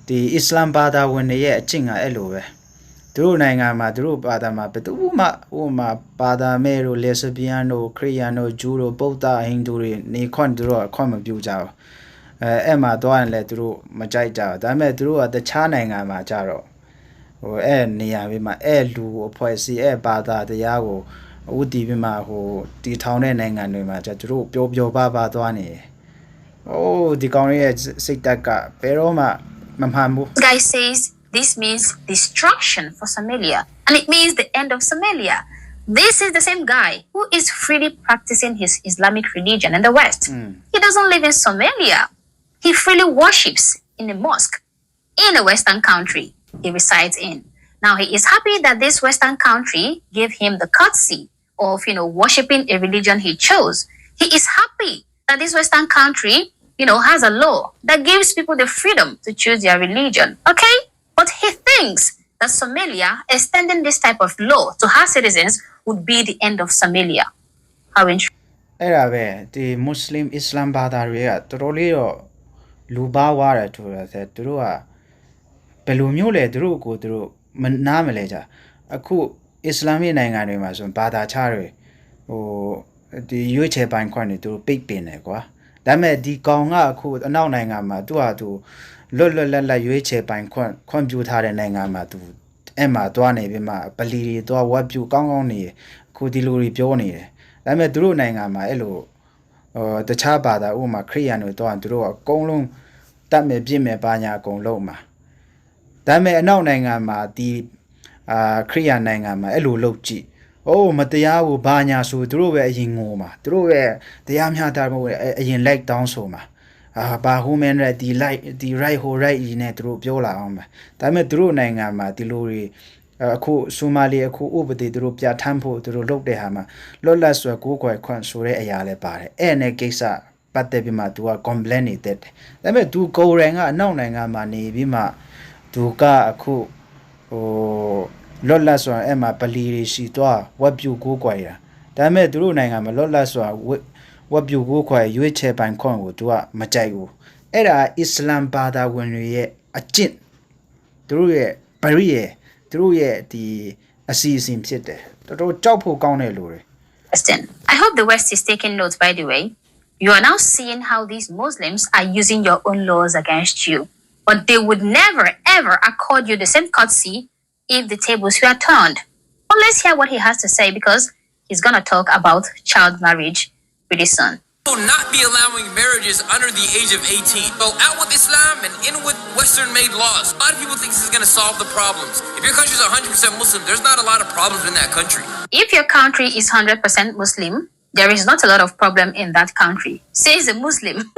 ဒီအစ္စလာမ်ဘာသာဝင်တွေရဲ့အကျင့်ကအဲ့လိုပဲသူတို့နိုင်ငံမှာသူတို့ဘာသာမှာဘယ်သူမှဟိုမှာဘာသာမဲ့တို့လက်စဘီယန်တို့ခရစ်ယာန်တို့ဂျူးတို့ဗုဒ္ဓဟိန္ဒူတွေနေခွန်သူတို့အခွင့်မပြုကြဘူးအဲ့မှာတော့လည်းသူတို့မကြိုက်ကြဘူးဒါပေမဲ့သူတို့ကတခြားနိုင်ငံမှာကြတော့ဟိုအဲ့နေရာပြီးမှအဲ့လူအဖွဲ့အစည်းအဲ့ဘာသာတရားကိုဥတီပြီးမှဟိုတီထောင်တဲ့နိုင်ငံတွေမှာကျသူတို့ပျော်ပျော်ပါပါသွားနေတယ်။အိုးဒီကောင်ရဲ့စိတ်တက်ကဘယ်တော့မှမမှန်ဘူး this guy says this means destruction for Somalia, and it means the end of Somalia. This is the same guy who is freely practicing his Islamic religion in the West. He doesn't live in Somalia. He freely worships in a mosque in a Western country he resides in. Now, he is happy that this Western country gave him the courtesy of, worshipping a religion he chose. He is happy that this Western country, has a law that gives people the freedom to choose their religion. Okay? But he thinks that Somalia, extending this type of law to her citizens, would be the end of Somalia. How interesting. အဲ့ဒါပဲဒီ Muslim Islam ဘာသာတွေကတော်တော်လေးတော့လူပါဝါတယ်ထူတယ်သူတို့ကဘယ်လိုမျိုးလဲသူတို့ကိုသူတို့မနားမလဲကြအခုအစ္စလာမစ်နိုင်ငံတွေမှာဆိုဘာသာခြားတွေဟိုဒီရွေးချယ်ပိုင်းခွင့်တွေသူတို့ပိတ်ပင်တယ်ကွာဒါပေမဲ့ဒီကောင်ကအခုအနောက်နိုင်ငံမှာသူ့ဟာသူလွတ်လပ်ရွေးချယ်ပိုင်းခွင့်ပြုထားတဲ့နိုင်ငံမှာသူအဲ့မှာသွားနေပြီးမှပလီတွေသွားဝတ်ပြုကောင်းနေအခုဒီလိုတွေပြောနေတယ်ဒါပေမဲ့သူတို့နိုင်ငံမှာအဲ့လိုတခြားဘာသာဥပမာခရစ်ယာန်တွေတော့သူတို့ကအကုန်လုံးတတ်မဲ့ပြည့်မဲ့ပါညာအကုန်လုံးမှာဒါပေမဲ့အနောက်နိုင်ငံမှာဒီခရစ်ယာန်နိုင်ငံမှာအဲ့လိုလုပ်ကြည့်အိုးမတရားဘူးဘာညာဆိုသူတို့ပဲအရင်ငိုမှာသူတို့ပဲတရားမျှတမှုအရင် like down ဆိုမှာဘာ human right ဒီ like ဒီ right whole right ကြီးနဲ့သူတို့ပြောလာအောင်ပဲဒါပေမဲ့သူတို့နိုင်ငံမှာဒီလိုတွေအခုဆိုမာလီအခုဥပဒေသူတို့ပြဋ္ဌာန်းဖို့သူတို့လုပ်တဲ့ဟာမှာလွတ်လပ်စွာကိုယ်ခွဲခွင့်ဆိုတဲ့အရာလည်းပါတယ်အဲ့နဲ့ကိစ္စပတ်သက်ပြီးမှသူက complain နေတယ်ဒါပေမဲ့သူကိုယ်တိုင်ကအနောက်နိုင်ငံမှာနေပြီးမှသူကအခုဟိုလွတ်လပ်စွာအဲ့မှာပလီတွေရှိသွားဝတ်ပြုကိုးကွယ်တာဒါပေမဲ့သူတို့နိုင်ငံမှာလွတ်လပ်စွာဝတ်ပြုကိုးကွယ်ရွေးချယ်ပိုင်ခွင့်ကိုသူကမကြိုက်ဘူးအဲ့ဒါအစ္စလာမ်ဘာသာဝင်တွေရဲ့အကျင့်သူတို့ရဲ့ပရိရဲ့သူတို့ရဲ့ဒီအစီအစဉ်ဖြစ်တယ်တော်တော်ကြောက်ဖို့ကောင်းတဲ့လူတွေ I hope the West is taking notes, by the way. You are now seeing how these Muslims are using your own laws against you. But they would never, ever accord you the same courtesy if the tables were turned. Well, let's hear what he has to say because he's going to talk about child marriage pretty soon. Will not be allowing marriages under the age of 18. So out with Islam and in with Western-made laws. A lot of people think this is going to solve the problems. If your country is 100% Muslim, there's not a lot of problems in that country. If your country is 100% Muslim, there is not a lot of problem in that country. Says a Muslim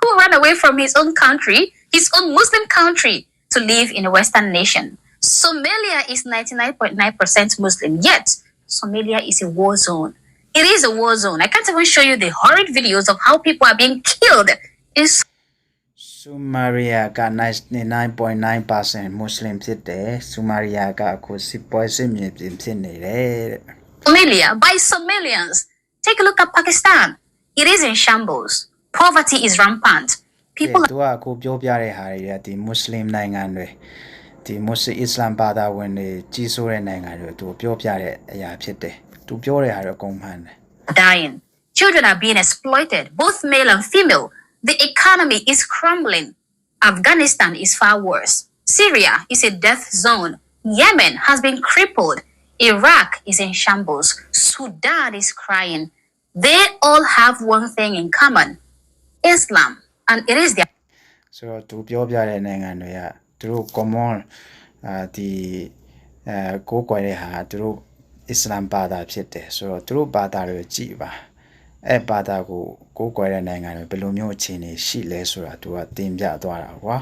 who ran away from his own country, his own Muslim country, to live in a Western nation. Somalia is 99.9% Muslim, yet Somalia is a war zone. It is a war zone. I can't even show you the horrid videos of how people are being killed in Somalia က 99.9% Muslim ဖြစ်တယ် Somalia ကအခုစစ်ပွဲစစ်မြေပြင်ဖြစ်နေတယ်တဲ့ Somalia by Somalians. Take a look at Pakistan. It is in shambles. Poverty is rampant. People သူကအခုပြောပြတဲ့ဟာတွေကဒီ Muslim နိုင်ငံတွေဒီ Muslim Islam ဘာသာဝင်တွေကြီးစိုးတဲ့နိုင်ငံတွေသူပြောပြတဲ့အရာဖြစ်တယ်သူပြောတဲ့ဟာတော့အကုန်မှန်တယ် dying. Children are being exploited, both male and female. The economy is crumbling. Afghanistan is far worse. Syria is a death zone. Yemen has been crippled. Iraq is in shambles. Sudan is crying. They all have one thing in common. Islam. And it is their so သူပြောပြတဲ့နိုင်ငံတွေကသူတို့ common ဒီကိုးကွယ်တဲ့ဟာသူတို့ Islam ဘာသာဖြစ်တယ်ဆိုတော့သူတို့ဘာသာတွေကိုကြည့်ပါအဲ့ဘာသာကိုးကွယ်တဲ့နိုင်ငံတွေဘယ်လိုမျိုးအခြေအနေရှိလဲဆိုတာသူကတင်ပြသွားတာကွာ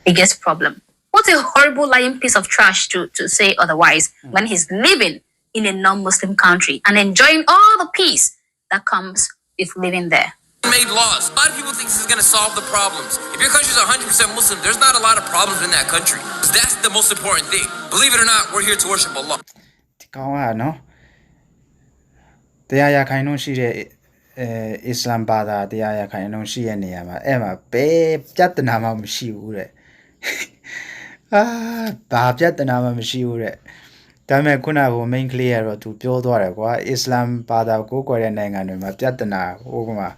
biggest problem. What a horrible lying piece of trash to say otherwise when he's living in a non-Muslim country and enjoying all the peace that comes with living there. Made laws. A lot of people think this is going to solve the problems. If your country is 100% Muslim, there's not a lot of problems in that country. That's the most important thing. Believe it or not, we're here to worship Allah. ဒီကောင်ကနော်တရားရခိုင်နှုန်းရှိတဲ့ Islam ဘာသာတရားရခိုင်နှုန်းရှိတဲ့နေရာမှာအဲ့မှာဘယ်ပြဿနာမှမရှိဘူးတဲ့ဘာပြဿနာမှမရှိဘူးတဲ့ဒါပေမဲ့ခုနက main clear ရတော့သူပြောသွားတယ်ကွာ Islam ဘာသာကိုကိုယ်တဲ့နိုင်ငံတွေမှာပြဿနာဟိုကမှာ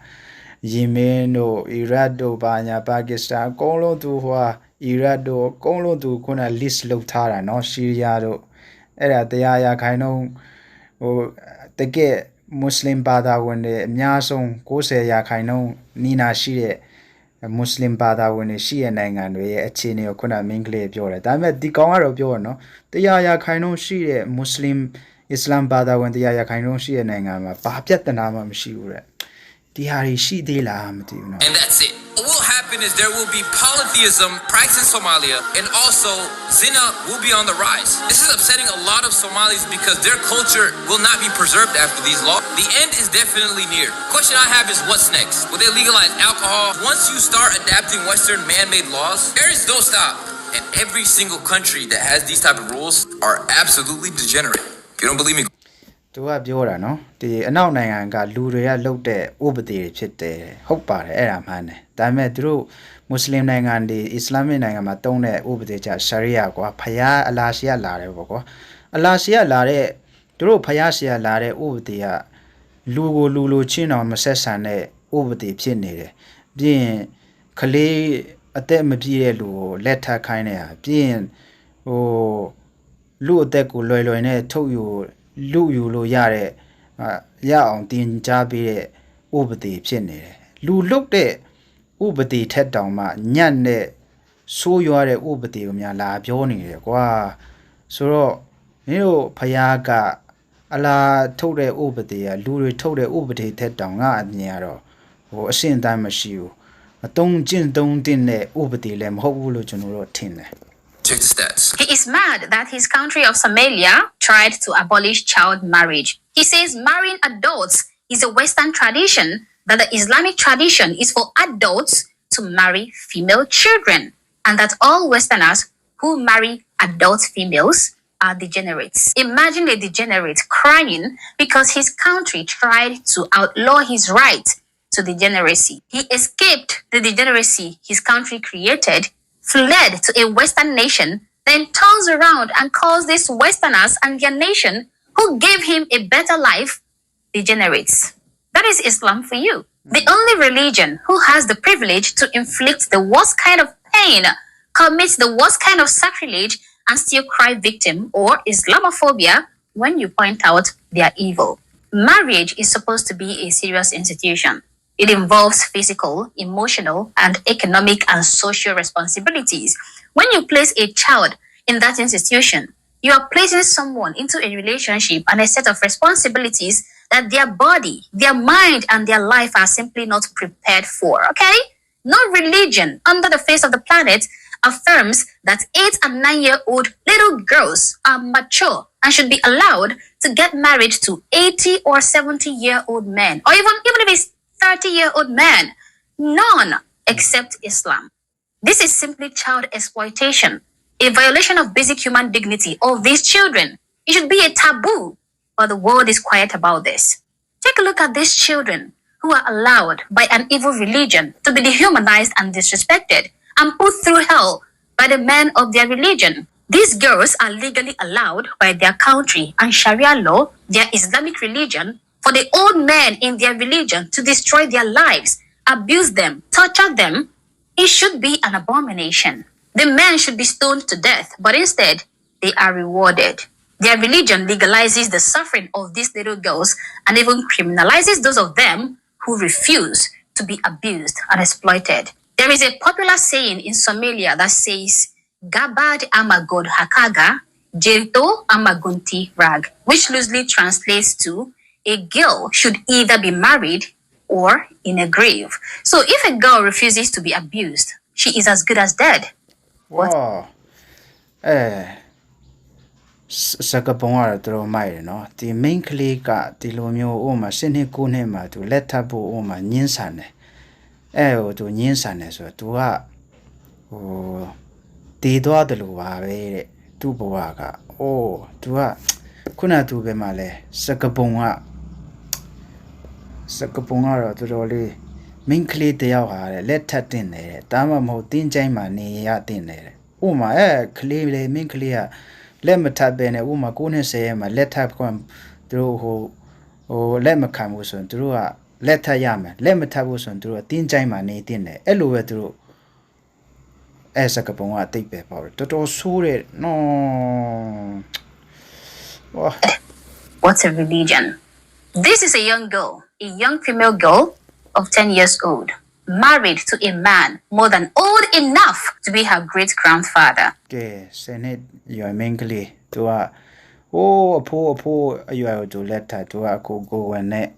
ယီမင်တို့အီရတ်တို့ဘာညာပါကစ္စတန်အကုန်လုံးသူဟိုအီရတ်တို့အကုန်လုံးသူခုန list လုပ်ထားတာเนาะဆီးရီးယားတို့အဲ့ဒါတရားရခိုင်နှုန်းဟိုတကယ်မွတ်စလင်ဘာသာဝင်တွေအများဆုံး90%ရာခိုင်နှုန်းနီးနာရှိတဲ့မွတ်စလင်ဘာသာဝင်တွေရှိတဲ့နိုင်ငံတွေရဲ့အခြေအနေကိုခုနမင်းကလေးပြောတယ်ဒါပေမဲ့ဒီကောင်ကတော့ပြောရနော်တရားရခိုင်နှုန်းရှိတဲ့မွတ်စလင်အစ္စလာမ်ဘာသာဝင်တရားရခိုင်နှုန်းရှိတဲ့နိုင်ငံမှာဘာပြဿနာမှမရှိဘူးတဲ့ဒီဟာတွေရှိသေးလားမသိဘူးနော် And that's it. What will happen is there will be polytheism practiced in Somalia, and also zina will be on the rise. This is upsetting a lot of Somalis because their culture will not be preserved after these laws. The end is definitely near. Question I have is what's next? Will they legalize alcohol? Once you start adapting Western man-made laws, terrorists don't stop. And every single country that has these type of rules are absolutely degenerate. If you don't believe me, သူကပြောတာနော်ဒီအနောက်နိုင်ငံကလူတွေကလှုပ်တဲ့ဥပဒေတွေဖြစ်တယ်ဟုတ်ပါတယ်အဲ့ဒါမှန်တယ်ဒါပေမဲ့သူတို့မွတ်စလင်နိုင်ငံတွေအစ္စလာမစ်နိုင်ငံမှာတုံးတဲ့ဥပဒေကြရှာရီယာကွာဖယားအလာရှိရလာတယ်ပေါ့ကွာအလာရှိရလာတဲ့သူတို့ဖယားရှိရလာတဲ့ဥပဒေကလူကိုလူလိုချင်းအောင်မဆက်ဆံတဲ့ဥပဒေဖြစ်နေတယ်ပြီးရင်ကလေးအသက်မပြည့်တဲ့လူကိုလက်ထပ်ခိုင်းနေတာပြီးရင်ဟိုလူအသက်ကိုလွယ်လွယ်နဲ့ထုတ်ယူလူယူလို့ရတဲ့ရအောင်တင်ကြားပေးတဲ့ဥပဒေဖြစ်နေတယ်လူလုတ်တဲ့ဥပဒေထက်တောင်မှညံ့တဲ့ဆိုးရွားတဲ့ဥပဒေကိုများလာပြောနေတယ်ကွာဆိုတော့မင်းတို့ဖယားကအလားထုတ်တဲ့ဥပဒေကလူတွေထုတ်တဲ့ဥပဒေထက်တောင်ငါအမြင်ကတော့ဟိုအရှင်းတမ်းမရှိဘူးအတုံးကျင့်တုံးတင်တဲ့ဥပဒေလည်းမဟုတ်ဘူးလို့ကျွန်တော်တို့ထင်တယ် check the stats. He is mad that his country of Somalia tried to abolish child marriage. He says marrying adults is a Western tradition, that the Islamic tradition is for adults to marry female children, and that all Westerners who marry adult females are degenerates. Imagine a degenerate crying because his country tried to outlaw his right to degeneracy. He escaped the degeneracy his country created, fled to a Western nation, then turns around and calls these Westerners and their nation who gave him a better life degenerates. That is Islam for you. The only religion who has the privilege to inflict the worst kind of pain, commit the worst kind of sacrilege, and still cry victim or Islamophobia when you point out their evil. Marriage is supposed to be a serious institution. It involves physical, emotional, and economic and social responsibilities. When you place a child in that institution, you are placing someone into a relationship and a set of responsibilities that their body, their mind, and their life are simply not prepared for, okay? No religion under the face of the planet affirms that 8 and 9-year-old little girls are mature and should be allowed to get married to 80 or 70-year-old men, or even if it's 30-year-old man. None except Islam. This is simply child exploitation, a violation of basic human dignity of these children. It should be a taboo, but the world is quiet about this. Take a look at these children who are allowed by an evil religion to be dehumanized and disrespected and put through hell by the men of their religion. These girls are legally allowed by their country and Sharia law, their Islamic religion, for the old men in their religion to destroy their lives, abuse them, torture them. It should be an abomination. The men should be stoned to death, but instead, they are rewarded. Their religion legalizes the suffering of these little girls and even criminalizes those of them who refuse to be abused and exploited. There is a popular saying in Somalia that says, Gabad amagod hakaga, Jelto amagunti rag, which loosely translates to, a girl should either be married or in a grave. So if a girl refuses to be abused, she is as good as dead. Wow. စကပုံရတော့မိုက်တယ်နော်ဒီ main ကလေးကဒီလိုမျိုးဥမာ7နှစ်9နှစ်မှာသူလက်ထပ်ဖို့ဥမာညင်းဆန်တယ်အဲ့ဟိုသူညင်းဆန်တယ်ဆိုတော့ तू ကဟိုတည်သွားတယ်လို့ပါပဲတဲ့သူ့ဘဝကအိုး तू ကခုန तू ပဲမှာလဲစကပုံကတော့တော်တော်လေး main ကလေးတယောက်ဟာတဲ့လက်ထပ်တင်တယ်တဲ့ဒါမှမဟုတ်တင်းချိုင်းမှာနေရတင်တယ်တဲ့ဥမာအဲ့ကလေးလေ main ကလေးကလက်မထပ်ပဲနဲ့ဥမာ90ရဲ့မှာလက်ထပ်ခွင့်သူတို့ဟိုလက်မခံဘူးဆိုရင်သူတို့ကလက်ထပ်ရမယ်လက်မထပ်ဘူးဆိုရင်သူတို့ကတင်းကြိုင်းမှာနေတင်တယ်အဲ့လိုပဲသူတို့အဲ့စကပုံကအတိတ်ပဲပေါ့တော်တော်ဆိုးတယ်နော် What's a religion? This is a young girl, a young female girl of 10 years old, married to a man more than old enough to be her great-grandfather. Okay, Senate, you are mainly to a poor, you are to let her to a go and net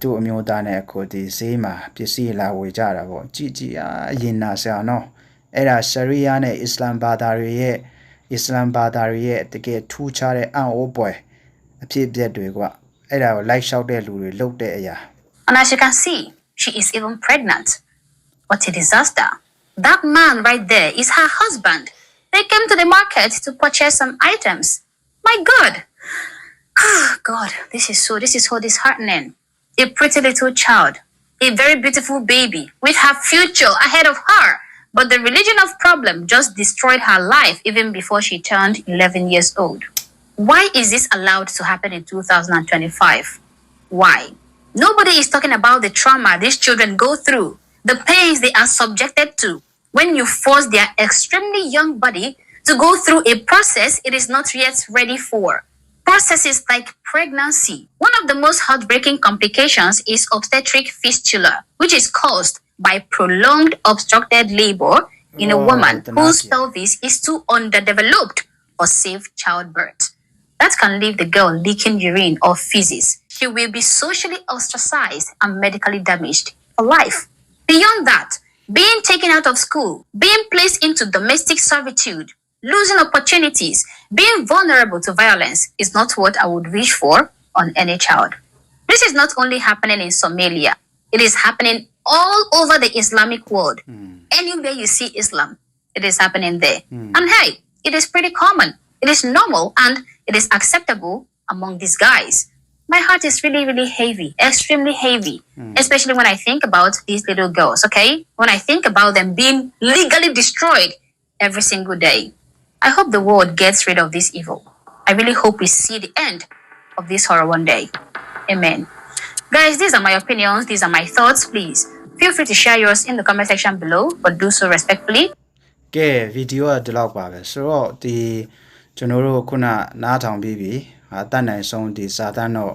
to a mule dane could the same, Pisila, which are about Gigi, Yina Sano, Era Shariane, Islam Badariye, to get 2 child and old boy, a peep dead to go. Era like shout there, look there. And as you can see, she is even pregnant. What a disaster. That man right there is her husband. They came to the market to purchase some items. My God. God, this is so disheartening. A pretty little child, a very beautiful baby with her future ahead of her. But the religion of problem just destroyed her life even before she turned 11 years old. Why is this allowed to happen in 2025? Why? Nobody is talking about the trauma these children go through, the pains they are subjected to when you force their extremely young body to go through a process it is not yet ready for. Processes like pregnancy. One of the most heartbreaking complications is obstetric fistula, which is caused by prolonged obstructed labor in a woman whose pelvis is too underdeveloped for safe childbirth. That can leave the girl leaking urine or feces. She will be socially ostracized and medically damaged for life. Beyond that, being taken out of school, being placed into domestic servitude, losing opportunities, being vulnerable to violence is not what I would wish for on any child. This is not only happening in Somalia, it is happening all over the Islamic world. Anywhere you see Islam, it is happening there. And hey, it is pretty common. It is normal and it is acceptable among these guys. My heart is really, really heavy, extremely heavy, especially when I think about these little girls, okay? When I think about them being legally destroyed every single day. I hope the world gets rid of this evil. I really hope we see the end of this horror one day. Amen. Guys, these are my opinions. These are my thoughts. Please feel free to share yours in the comment section below, but do so respectfully. Okay, video at the log bar. So, the General Kuna Natang Bibi. အတတ်နိုင်ဆုံးဒီစာတန်းတော့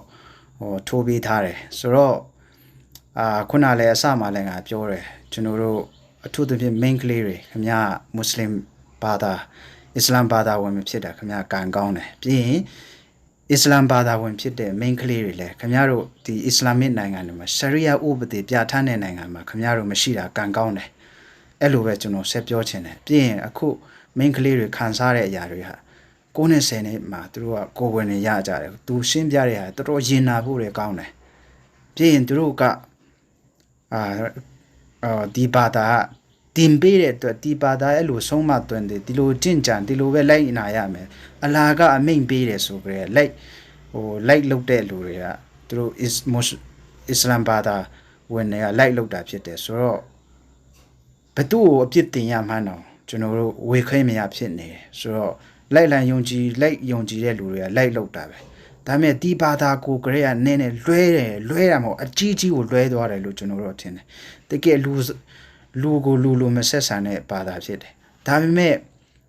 ဟိုထိုးပေးထားတယ်ဆိုတော့ခုနလည်းအစမှလည်းငါပြောတယ်ကျွန်တော်တို့အထူးသဖြင့် main ကလေးတွေခင်ဗျာမွတ်စလင်ဘာသာအစ္စလာမ်ဘာသာဝင်ဖြစ်တာခင်ဗျာကံကောင်းတယ်ပြီးရင်အစ္စလာမ်ဘာသာဝင်ဖြစ်တဲ့ main ကလေးတွေလည်းခင်ဗျားတို့ဒီအစ္စလာမစ်နိုင်ငံတွေမှာရှရီယာဥပဒေပြဋ္ဌာန်းတဲ့နိုင်ငံမှာခင်ဗျားတို့မရှိတာကံကောင်းတယ်အဲ့လိုပဲကျွန်တော်ဆက်ပြောချင်တယ်ပြီးရင်အခု main ကလေးတွေခံစားတဲ့အရာတွေဟာ 90နှစ်မှာသူတို့ကကိုယ်ဝင်နေရကြတယ်သူရှင်းပြတဲ့ဟာတော်တော်ရင်နာဖို့တွေကောင်းတယ်ပြီးရင်သူတို့ကဒီဘာသာတင်ပေးတဲ့အတွက်ဒီဘာသာအဲ့လိုဆုံးမသွင်းတယ်ဒီလိုကြင့်ကြံဒီလိုပဲလိုက်နာရမယ်အလာကအမိန့်ပေးတယ်ဆိုကြဲလိုက်လုတ်တဲ့လူတွေကသူတို့အစ္စလမ်ဘာသာဝင်တွေကလိုက်လုတ်တာဖြစ်တယ်ဆိုတော့ဘသူ့ကိုအပြစ်တင်ရမှန်းတော့ကျွန်တော်တို့ဝေခွဲမရဖြစ်နေတယ်ဆိုတော့လိုက်လံယုံကြည်တဲ့လူတွေကလိုက်လုတ်တာပဲဒါပေမဲ့ဒီဘာသာကိုကလေးကနည်းနည်းလွဲတာမဟုတ်အကြီးကြီးကိုလွဲသွားတယ်လို့ကျွန်တော်တို့ထင်တယ်တကယ်လူကိုလူမဆက်ဆံတဲ့ဘာသာဖြစ်တယ်ဒါပေမဲ့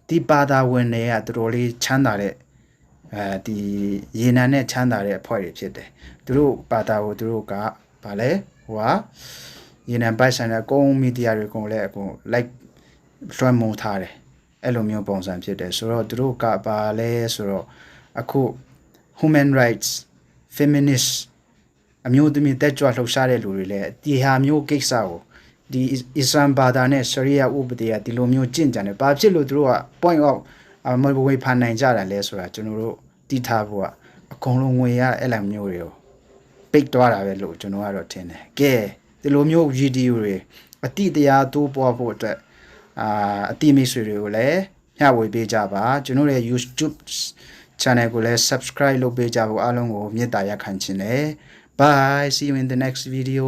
ဒီဘာသာဝင်တွေကတော်တော်လေးချမ်းသာတဲ့ဒီရေနံနဲ့ချမ်းသာတဲ့အဖွဲ့တွေဖြစ်တယ်သူတို့ဘာသာကိုသူတို့ကဗာလဲရေနံပိုက်ဆိုင်တဲ့ကုန်းမီဒီယာတွေကိုလည်းအကုန်လိုက်လွှမ်းမိုးထားတယ်အဲ့လိုမျိုးပုံစံဖြစ်တယ်ဆိုတော့သူတို့ကဗာလဲဆိုတော့အခု human rights feminist အမျိုးသမီးတက်ကြွလှုပ်ရှားတဲ့လူတွေလည်းဒီဟာမျိုးကိစ္စကိုဒီအစ္စလမ်ဘာသာနဲ့ရှရီယာဥပဒေကဒီလိုမျိုးကျင့်ကြံတယ်ဘာဖြစ်လို့သူတို့က point out မဝေဖန်နိုင်ကြတာလဲဆိုတာကျွန်တော်တို့တည်ထားဖို့ကအကုန်လုံးငွေရအဲ့လိုမျိုးတွေကိုပိတ်သွားတာပဲလို့ကျွန်တော်ကတော့ထင်တယ်ကဲဒီလိုမျိုးဗီဒီယိုတွေအတိတရားတိုးပွားဖို့အတွက်အတိမိတ်ဆွေတွေကိုလည်းမျှဝေပေးကြပါကျွန်တော်ရဲ့ YouTube channel ကိုလည်း subscribe လုပ်ပေးကြဖို့အားလုံးကိုမေတ္တာရပ်ခံချင်တယ် bye see you in the next video